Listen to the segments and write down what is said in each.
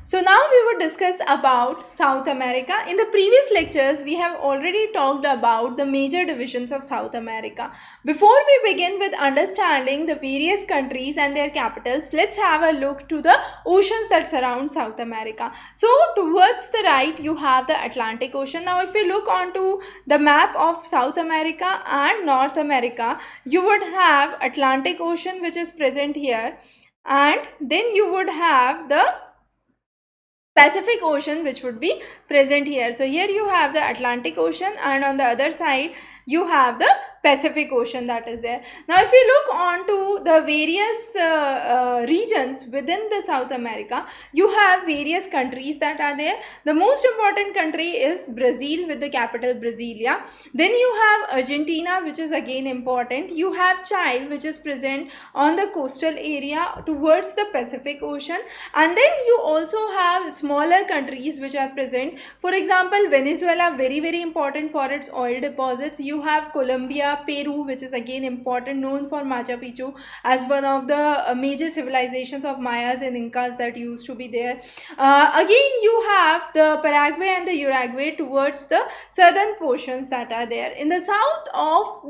So now we would discuss about South America. In the previous lectures, we have already talked about the major divisions of South America. Before we begin with understanding the various countries and their capitals, let's have a look to the oceans that surround South America. So towards the right, you have the Atlantic Ocean. Now if you look onto the map of South America and North America, you would have Atlantic Ocean, which is present here, and then you would have the Pacific Ocean, which would be present here. So here you have the Atlantic Ocean, and on the other side you have the Pacific Ocean that is there. Now if you look onto the various regions within the South America, you have various countries that are there. The most important country is Brazil, with the capital Brasilia. Then you have Argentina, which is again important. You have Chile, which is present on the coastal area towards the Pacific Ocean. And then you also have smaller countries which are present. For example, Venezuela, very important for its oil deposits. You have Colombia, Peru, which is again important, known for Machu Picchu as one of the major civilizations of Mayas and Incas that used to be there. Again, you have the Paraguay and the Uruguay towards the southern portions that are there. In the south of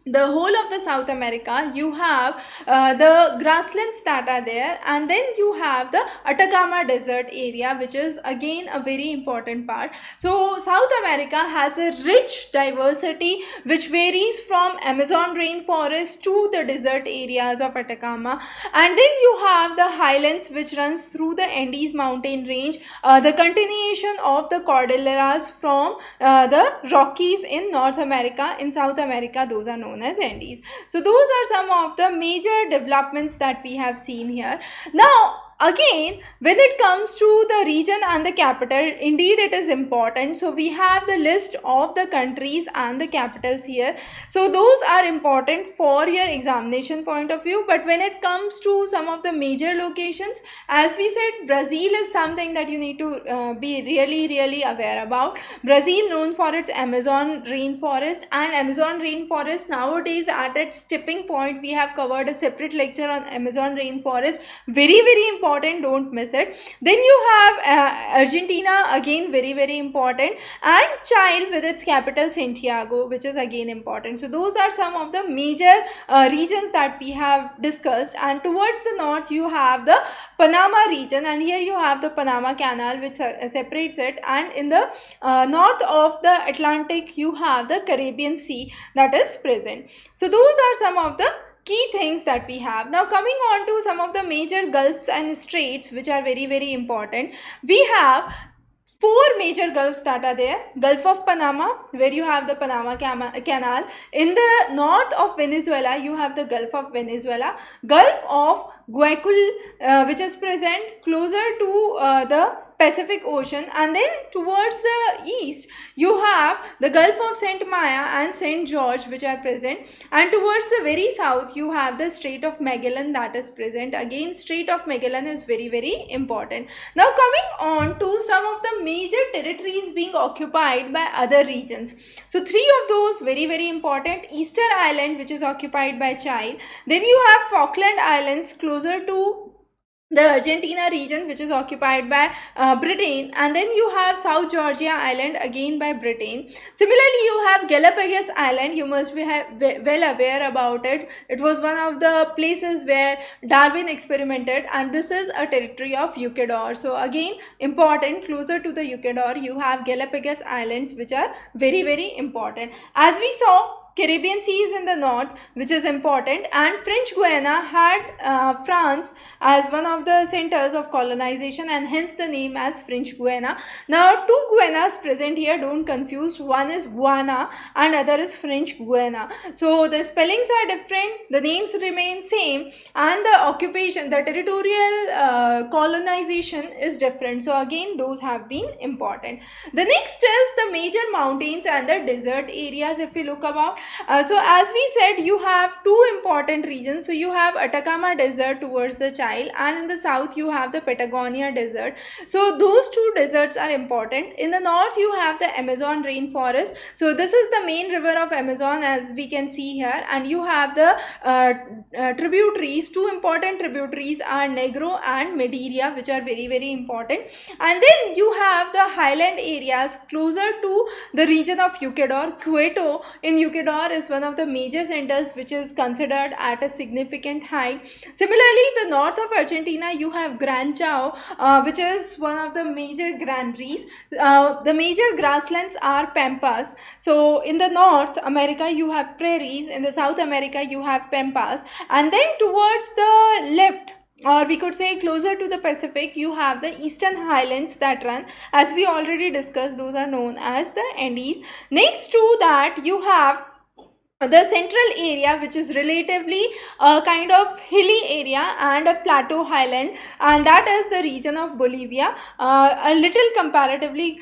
the whole of the South America, you have the grasslands that are there, and then you have the Atacama Desert area, which is again a very important part. So South America has a rich diversity which varies from Amazon rainforest to the desert areas of Atacama, and then you have the highlands which runs through the Andes mountain range, the continuation of the Cordilleras from the Rockies in North America. In South America, those are known as Andes. So those are some of the major developments that we have seen here. Now again, when it comes to the region and the capital, indeed it is important. So we have the list of the countries and the capitals here. So those are important for your examination point of view. But when it comes to some of the major locations, as we said, Brazil is something that you need to be really aware about. Brazil, known for its Amazon rainforest, and Amazon rainforest nowadays at its tipping point. We have covered a separate lecture on Amazon rainforest, very important, don't miss it. Then you have Argentina, again very important, and Chile with its capital Santiago, which is again important. So those are some of the major regions that we have discussed. And towards the north you have the Panama region, and here you have the Panama Canal which separates it, and in the north of the Atlantic you have the Caribbean Sea that is present. So those are some of the key things that we have. Now coming on to some of the major gulfs and straits which are very important, we have four major gulfs that are there. Gulf of Panama, where you have the Panama Canal. In the north of Venezuela, you have the Gulf of Venezuela. Gulf of Guayaquil, which is present closer to the Pacific Ocean, and then towards the east you have the Gulf of Saint Maya and Saint George, which are present, and towards the very south you have the Strait of Magellan that is present. Again, Strait of Magellan is very important. Now coming on to some of the major territories being occupied by other regions. So three of those very important: Easter Island, which is occupied by Chile. Then you have Falkland Islands closer to the Argentina region, which is occupied by Britain, and then you have South Georgia Island, again by Britain. Similarly, you have Galapagos Island. You must be well aware about it. It was one of the places where Darwin experimented, and this is a territory of Ecuador. So again, important, closer to the Ecuador you have Galapagos Islands, which are very important. As we saw, Caribbean Sea is in the north, which is important, and French Guiana had France as one of the centers of colonization, and hence the name as French Guiana. Now two Guianas present here, don't confuse. One is Guiana and other is French Guiana. So the spellings are different, the names remain same, and the occupation, the territorial colonization is different. So again, those have been important. The next is the major mountains and the desert areas. If we look about, So as we said, you have two important regions. So you have Atacama Desert towards the Chile, and in the south you have the Patagonia Desert. So those two deserts are important. In the north you have the Amazon rainforest. So this is the main river of Amazon, as we can see here, and you have the tributaries. Two important tributaries are Negro and Madeira, which are very, very important. And then you have the highland areas closer to the region of Ecuador. Quito in Ecuador is one of the major centers which is considered at a significant height. Similarly, in the north of Argentina, you have Gran Chao, which is one of the major granaries. The major grasslands are pampas. So in the North America, you have prairies. In the South America, you have pampas. And then towards the left, or we could say closer to the Pacific, you have the eastern highlands that run, as we already discussed, those are known as the Andes. Next to that, you have the central area, which is relatively a kind of hilly area and a plateau highland, and that is the region of Bolivia, a little comparatively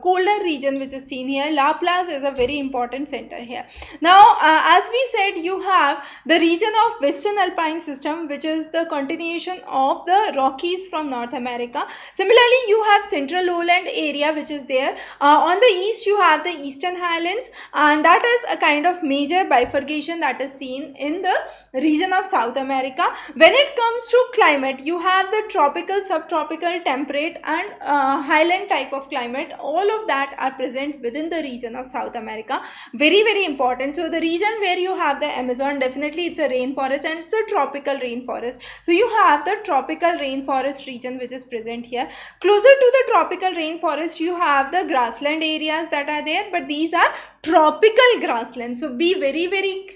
colder region which is seen here. La Paz is a very important center here. Now as we said, you have the region of Western Alpine system, which is the continuation of the Rockies from North America. Similarly, you have central lowland area which is there. On the east you have the Eastern Highlands, and that is a kind of major bifurcation that is seen in the region of South America. When it comes to climate, you have the tropical, subtropical, temperate and highland type of climate. All of that are present within the region of South America. Very, very important. So the region where you have the Amazon, definitely it's a rainforest and it's a tropical rainforest. So you have the tropical rainforest region which is present here. Closer to the tropical rainforest, you have the grassland areas that are there, but these are tropical grasslands. So be very, very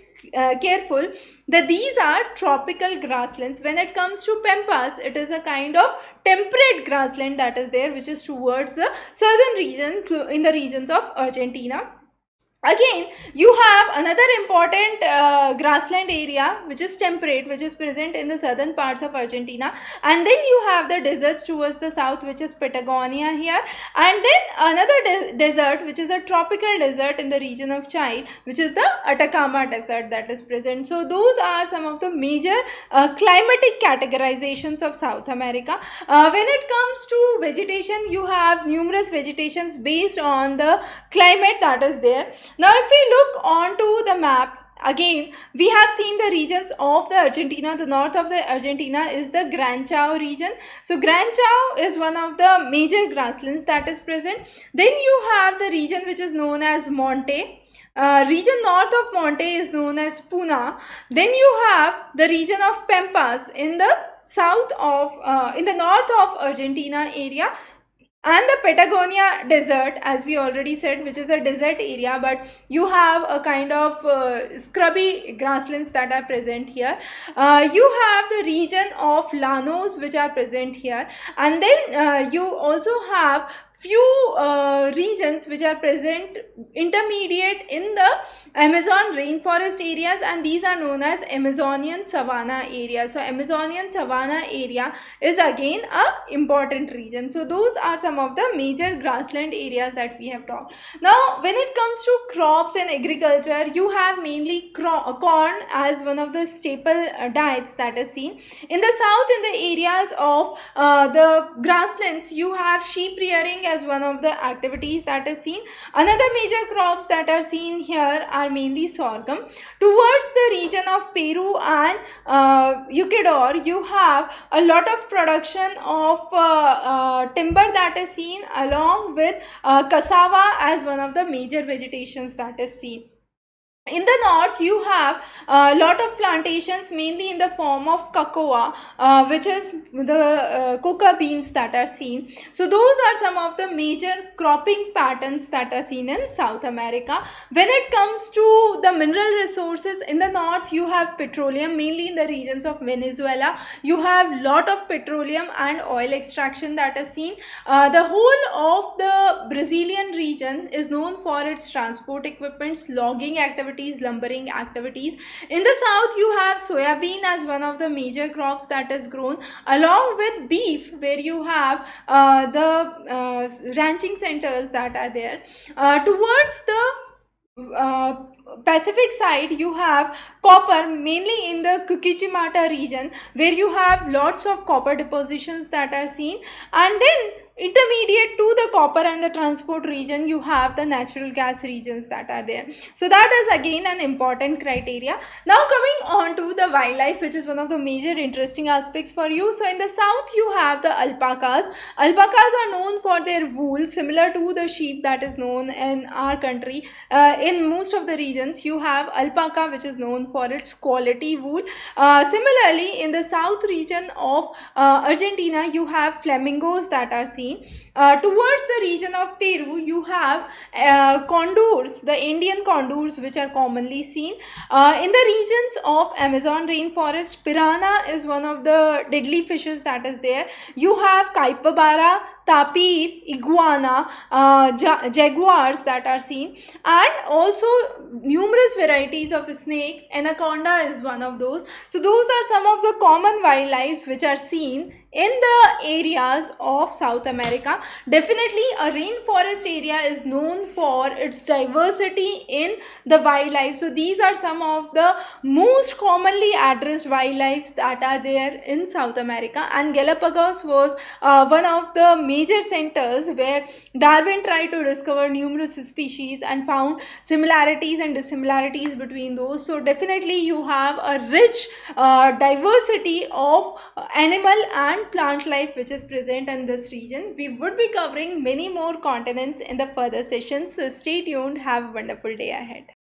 careful that these are tropical grasslands. When it comes to pampas, it is a kind of temperate grassland that is there, which is towards the southern region, in the regions of Argentina. Again, you have another important grassland area which is temperate, which is present in the southern parts of Argentina, and then you have the deserts towards the south, which is Patagonia here, and then another desert which is a tropical desert in the region of Chile, which is the Atacama Desert that is present. So those are some of the major climatic categorizations of South America. When it comes to vegetation, you have numerous vegetations based on the climate that is there. Now if we look onto the map, again we have seen the regions of the Argentina. The north of the Argentina is the Gran Chao region. So Gran Chao is one of the major grasslands that is present. Then you have the region which is known as Monte. Region north of Monte is known as Puna. Then you have the region of Pampas in the south of in the north of Argentina area, and the Patagonia Desert, as we already said, which is a desert area, but you have a kind of scrubby grasslands that are present here. You have the region of Llanos which are present here, and then you also have few regions which are present intermediate in the Amazon rainforest areas, and these are known as Amazonian savanna area. So Amazonian savanna area is again a important region. So those are some of the major grassland areas that we have talked. Now when it comes to crops and agriculture, you have mainly corn as one of the staple diets that is seen. In the south, in the areas of the grasslands, you have sheep rearing as one of the activities that is seen. Another major crops that are seen here are mainly sorghum. Towards the region of Peru and Ecuador, you have a lot of production of timber that is seen, along with cassava as one of the major vegetations that is seen. In the north, you have a lot of plantations, mainly in the form of cocoa, which is the coca beans that are seen. So those are some of the major cropping patterns that are seen in South America. When it comes to the mineral resources, in the north you have petroleum, mainly in the regions of Venezuela. You have lot of petroleum and oil extraction that is seen. The whole of the Brazilian region is known for its transport equipments, logging activities, lumbering activities. In the south, you have soybean as one of the major crops that is grown, along with beef, where you have the ranching centers that are there. Towards the Pacific side, you have copper mainly in the Kukichimata region, where you have lots of copper depositions that are seen. And then intermediate to the copper and the transport region, you have the natural gas regions that are there. So that is again an important criteria. Now coming on to the wildlife, which is one of the major interesting aspects for you. So in the south, you have the alpacas. Alpacas are known for their wool, similar to the sheep that is known in our country. In most of the regions, you have alpaca, which is known for its quality wool. Similarly, in the south region of Argentina, you have flamingos that are seen. Towards the region of Peru, you have condors, the Indian condors, which are commonly seen. In the regions of Amazon rainforest, piranha is one of the deadly fishes that is there. You have capybara, tapir, iguana, jaguars that are seen, and also numerous varieties of snake. Anaconda is one of those. So those are some of the common wildlife which are seen in the areas of South America. Definitely a rainforest area is known for its diversity in the wildlife. So these are some of the most commonly addressed wildlife that are there in South America, and Galapagos was one of the major centers where Darwin tried to discover numerous species and found similarities and dissimilarities between those. So definitely you have a rich diversity of animal and plant life which is present in this region. We would be covering many more continents in the further sessions, so stay tuned. Have a wonderful day ahead.